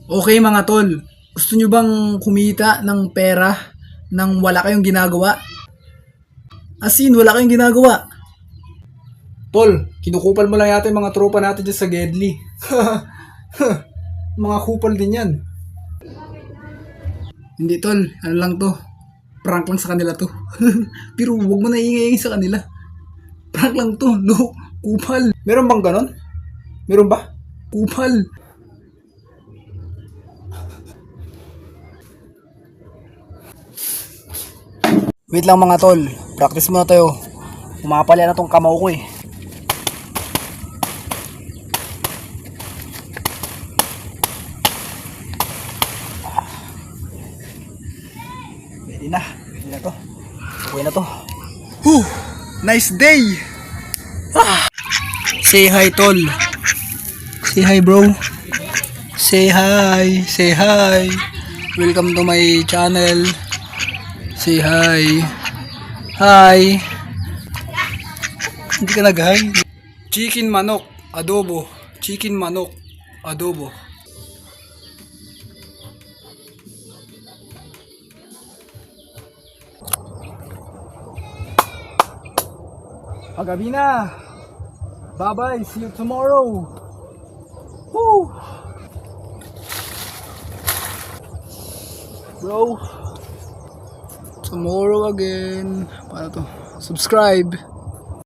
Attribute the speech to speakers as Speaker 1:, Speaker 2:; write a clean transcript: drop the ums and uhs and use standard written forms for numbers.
Speaker 1: Okay mga tol, gusto nyo bang kumita ng pera nang wala kayong ginagawa? As in, wala kayong ginagawa. Tol, kinukupal mo lang yata yung mga tropa natin dyan sa Gedli. Mga kupal din yan. Hindi tol, ano lang to. Prank lang sa kanila to. Pero huwag mo na ingay sa kanila. Prank lang to, no? Kupal. Meron bang ganon? Meron ba? Kupal. Wait lang mga tol, practice muna tayo. Umapalya na tong kamao ko eh. Pwede na to. Okay na to. Whew, nice day! Say hi tol. Say hi bro. Say hi. Welcome to my channel. Say hi. Hi. Hindi ka nag-hi. Chicken manok, adobo. Chicken manok, adobo. Pagabi na. Bye-bye. See you tomorrow. Woo! Bro. Tomorrow again. Paano to? Subscribe.